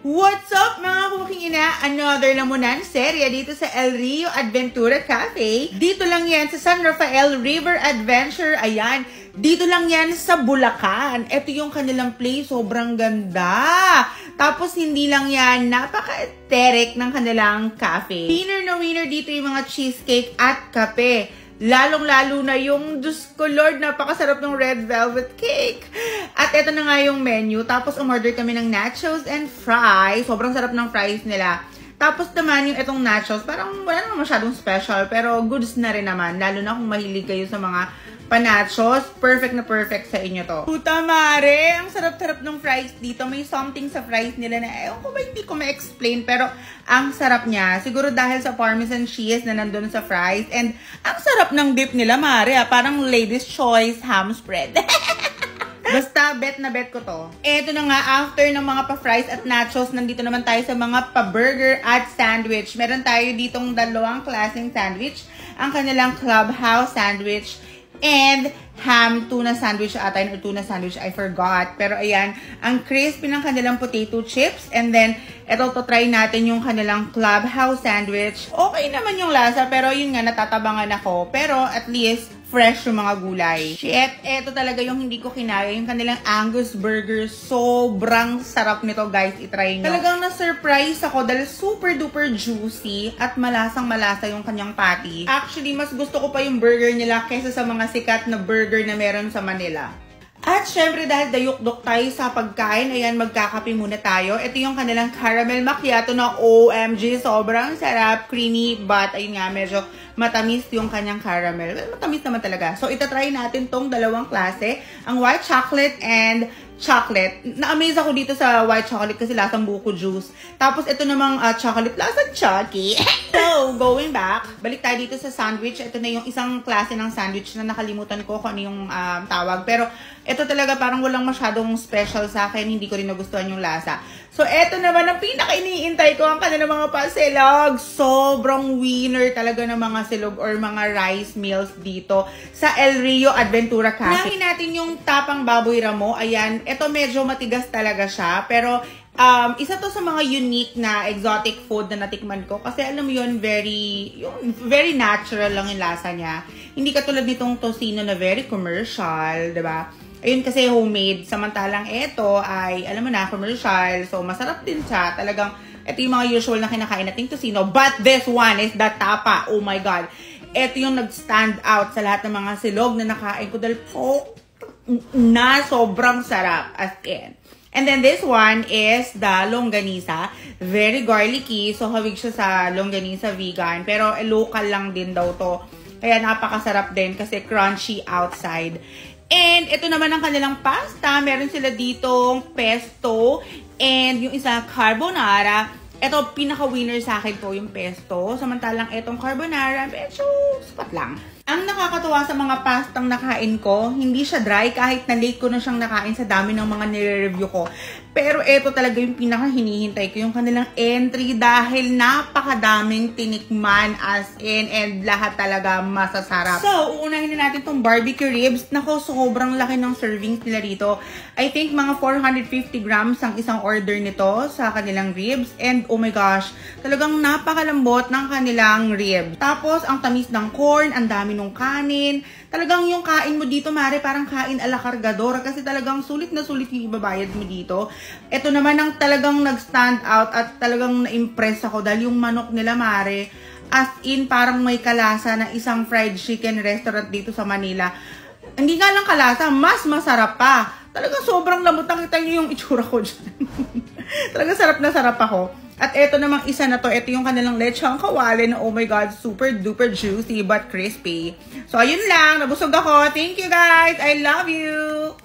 What's up mga kuking ina? Another lamunan serya dito sa El Rio Adventura Cafe. Dito lang yan sa San Rafael River Adventure. Ayan, dito lang yan sa Bulacan. Ito yung kanilang place, sobrang ganda. Tapos hindi lang yan, napaka-aesthetic ng kanilang cafe. Winner na winner dito yung mga cheesecake at kape. Lalong-lalo na yung, Diyos ko Lord, napakasarap ng red velvet cake. At ito na nga yung menu. Tapos umorder kami ng nachos and fries. Sobrang sarap ng fries nila. Tapos naman yung itong nachos, parang wala naman masyadong special. Pero goods na rin naman. Lalo na kung mahilig kayo sa mga panachos. Perfect na perfect sa inyo to. Puta mare, ang sarap-sarap ng fries dito. May something sa fries nila na ewan ko ba hindi ko ma-explain. Pero ang sarap niya. Siguro dahil sa parmesan cheese na nandun sa fries. And ang sarap ng dip nila mare. Parang ladies choice ham spread. Basta, bet na bet ko to. Eto na nga, after ng mga pa-fries at nachos, nandito naman tayo sa mga pa-burger at sandwich. Meron tayo ditong dalawang klaseng sandwich. Ang kanilang Clubhouse sandwich and ham tuna sandwich ata yun, or tuna sandwich, I forgot. Pero ayan, ang crispy ng kanilang potato chips. And then, eto to try natin yung kanilang Clubhouse sandwich. Okay naman yung lasa, pero yun nga, natatabangan ako. Pero at least, fresh yung mga gulay. Shit, eto talaga yung hindi ko kinaya. Yung kanilang Angus burger. Sobrang sarap nito, guys. I-try nyo. Talagang na-surprise ako dahil super duper juicy at malasang malasa yung kanyang patty. Actually, mas gusto ko pa yung burger nila kaysa sa mga sikat na burger na meron sa Manila. At syempre dahil dayuk-dok tayo sa pagkain, ayan, magkakape muna tayo. Ito yung kanilang caramel macchiato na OMG, sobrang sarap, creamy, but ayun nga, medyo matamis yung kanyang caramel. Well, matamis naman talaga. So, itatry natin tong dalawang klase, ang white chocolate and chocolate. Na-amaze ako dito sa white chocolate kasi lasang buko juice. Tapos ito namang chocolate, lasang chucky. So, going back, balik tayo dito sa sandwich. Ito na yung isang klase ng sandwich na nakalimutan ko kung ano yung tawag. Pero ito talaga parang walang masyadong special sa akin. Hindi ko rin nagustuhan yung lasa. So, ito naman ang pinaka-iniintay ko, ang kanilang mga pasilog. Sobrang winner talaga ng mga silog or mga rice meals dito sa El Rio Adventura Cafe. Nahin natin yung tapang baboy ramo. Ayan, ito medyo matigas talaga siya. Pero, isa to sa mga unique na exotic food na natikman ko. Kasi alam mo yun, very natural lang yung lasa niya. Hindi katulad nitong tocino na very commercial, diba? Ayun kasi homemade. Samantalang ito ay, alam mo na, commercial. So, masarap din siya. Talagang, ito yung mga usual na kinakain nating tocino. But this one is the tapa. Oh my God. Ito yung nag-stand out sa lahat ng mga silog na nakain ko. Dahil po, na sobrang sarap. As in. And then this one is the longganisa. Very garlicky. So, hawig siya sa longganisa vegan. Pero local lang din daw to. Kaya napakasarap din kasi crunchy outside. And ito naman ang kanilang pasta. Meron sila ditong pesto and yung isa carbonara. Ito, pinaka-winner sa akin to yung pesto. Samantalang itong carbonara, medyo sapat lang. Ang nakakatuwa sa mga pastang nakain ko, hindi siya dry kahit na late ko na siyang nakain sa dami ng mga nire-review ko. Pero ito talaga yung pinaka-hinihintay ko, yung kanilang entry dahil napakadaming tinikman as in and lahat talaga masasarap. So, uunahin na natin tong barbecue ribs. Nako, sobrang laki ng servings nila dito. I think mga 450 grams ang isang order nito sa kanilang ribs. And oh my gosh, talagang napakalambot ng kanilang ribs. Tapos, ang tamis ng corn, ang dami nung kanin. Talagang yung kain mo dito, mare, parang kain a la cargador. Kasi talagang sulit na sulit yung ibabayad mo dito. Ito naman ang talagang nag-stand out at talagang na-impress ako dahil yung manok nila, mare, as in parang may kalasa na isang fried chicken restaurant dito sa Manila. Hindi nga lang kalasa, mas masarap pa. Talagang sobrang lamot. Nakita niyo yung itsura ko dyan. Talagang sarap na sarap ako. At ito namang isa na to, ito yung kanilang lechong kawali na oh my God, super duper juicy but crispy. So ayun lang, nabusog ako. Thank you guys. I love you.